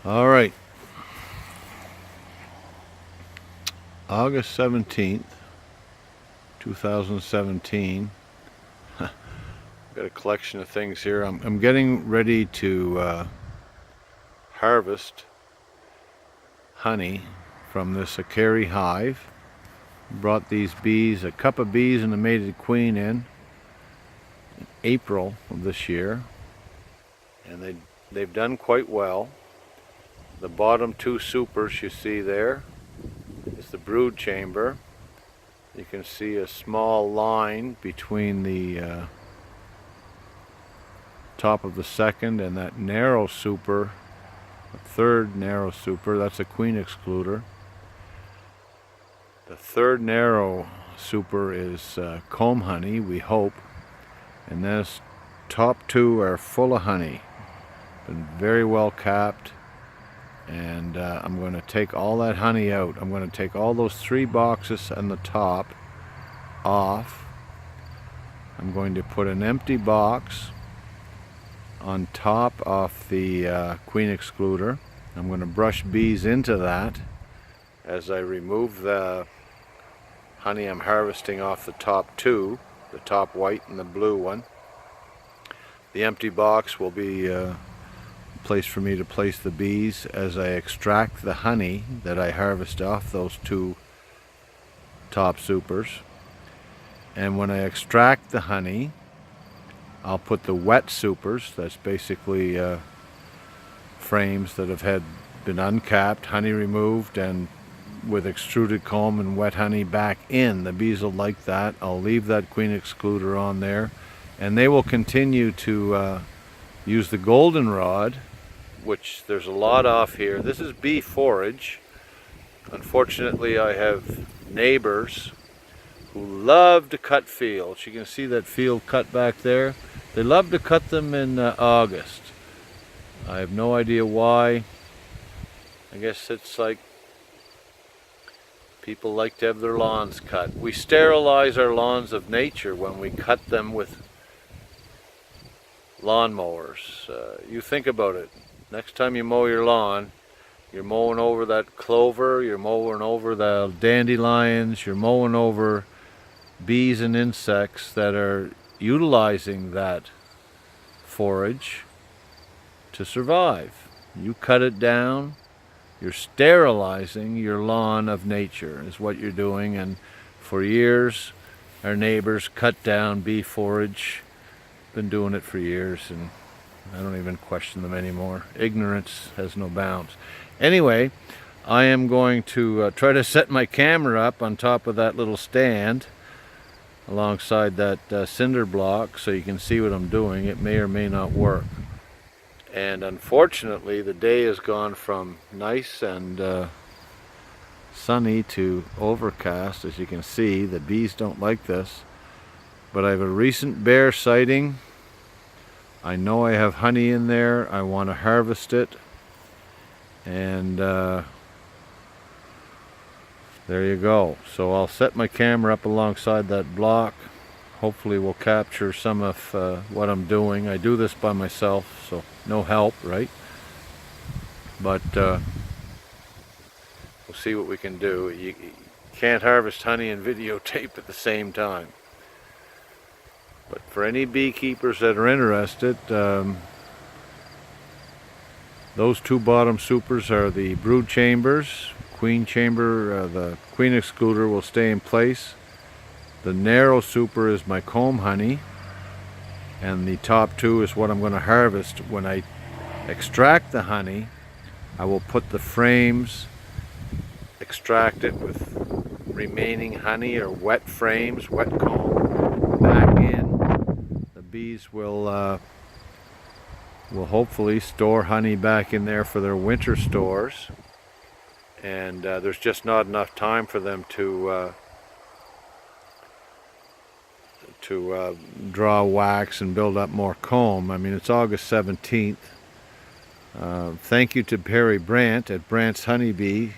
All right, August 17th, 2017. Got a collection of things here. I'm getting ready to harvest honey from this Apiary hive. Brought these bees, a cup of bees and a mated queen in April of this year, and they've done quite well. The bottom two supers you see there is the brood chamber. You can see a small line between the top of the second and that narrow super, the third narrow super. That's a queen excluder. The third narrow super is comb honey, we hope, and this top two are full of honey. Been very well capped, and I'm going to take all that honey out. I'm going to take all those 3 boxes on the top off. I'm going to put an empty box on top of the queen excluder. I'm going to brush bees into that as I remove the honey I'm harvesting off the top two, the top white and the blue one. The empty box will be a place for me to place the bees as I extract the honey that I harvest off those 2 top supers. And when I extract the honey, I'll put the wet supers, that's basically frames that have been uncapped, honey removed, and with extruded comb and wet honey back in. The bees will like that. I'll leave that queen excluder on there, and they will continue to use the goldenrod, which there's a lot off here. This is bee forage. Unfortunately, I have neighbors who love to cut fields. You can see that field cut back there. They love to cut them in August. I have no idea why. I guess it's like people like to have their lawns cut. We sterilize our lawns of nature when we cut them with lawnmowers. You think about it. Next time you mow your lawn, you're mowing over that clover, you're mowing over the dandelions, you're mowing over bees and insects that are utilizing that forage to survive. You cut it down, you're sterilizing your lawn of nature is what you're doing. And for years our neighbors cut down bee forage. Been doing it for years, and I don't even question them anymore. Ignorance has no bounds. Anyway, I am going to try to set my camera up on top of that little stand alongside that cinder block so you can see what I'm doing. It may or may not work. And unfortunately, the day has gone from nice and sunny to overcast. As you can see, the bees don't like this. But I have a recent bear sighting. I know I have honey in there. I want to harvest it. And there you go. So I'll set my camera up alongside that block. Hopefully we'll capture some of what I'm doing. I do this by myself, so no help, right? But we'll see what we can do. You can't harvest honey and videotape at the same time. But for any beekeepers that are interested, those 2 bottom supers are the brood chambers. Queen chamber, the queen excluder will stay in place. The narrow super is my comb honey, and the top 2 is what I'm going to harvest. When I extract the honey, I will put the frames extracted with remaining honey or wet frames, wet comb, back in. The bees will hopefully store honey back in there for their winter stores, and there's just not enough time for them to draw wax and build up more comb. I mean, it's August 17th. Thank you to Perry Brandt at Brandt's Honeybee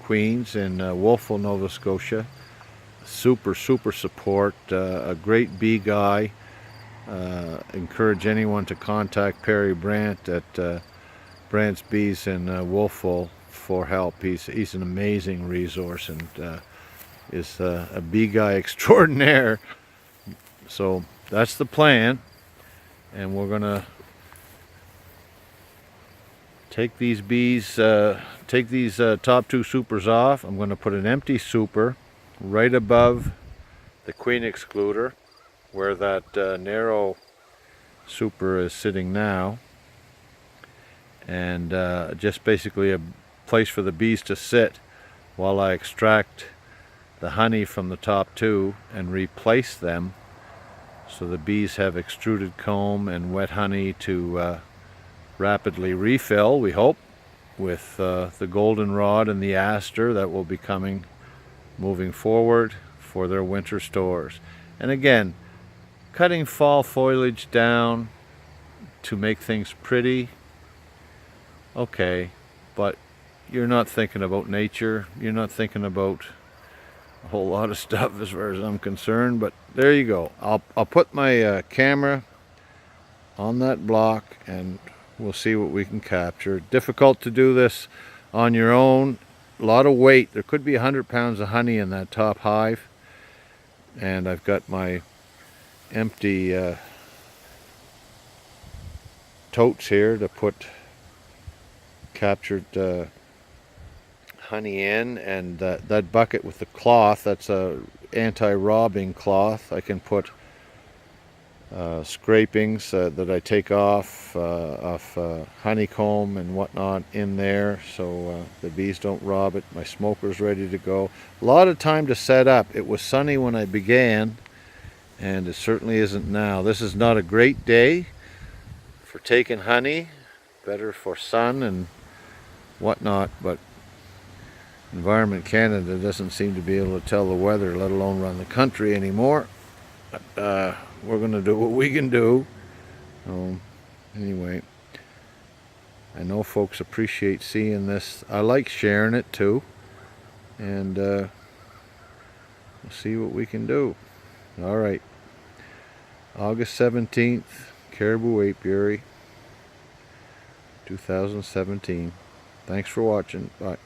Queens in Wolfville, Nova Scotia. Super support. A great bee guy. Encourage anyone to contact Perry Brandt at Brant's Bees in Wolfville for help. He's an amazing resource and is a bee guy extraordinaire. So that's the plan, and we're gonna take these bees, take these top two supers off. I'm going to put an empty super right above the queen excluder where that narrow super is sitting now, and just basically a place for the bees to sit while I extract the honey from the top two and replace them, so the bees have extruded comb and wet honey to rapidly refill, we hope, with the goldenrod and the aster that will be coming moving forward for their winter stores. And again, cutting fall foliage down to make things pretty, okay, but you're not thinking about nature, you're not thinking about a whole lot of stuff as far as I'm concerned. But there you go. I'll put my camera on that block and we'll see what we can capture. Difficult to do this on your own. A lot of weight. There could be 100 pounds of honey in that top hive. And I've got my empty totes here to put captured honey in, and that bucket with the cloth, that's a anti-robbing cloth. I can put scrapings that I take off honeycomb and whatnot in there, so the bees don't rob it. My smoker's ready to go. A lot of time to set up. It was sunny when I began, and it certainly isn't now. This is not a great day for taking honey, better for sun and whatnot, but Environment Canada doesn't seem to be able to tell the weather, let alone run the country anymore. But, we're going to do what we can do. Anyway, I know folks appreciate seeing this. I like sharing it too. And we'll see what we can do. All right. August 17th, Caribou Apiary, 2017. Thanks for watching. Bye.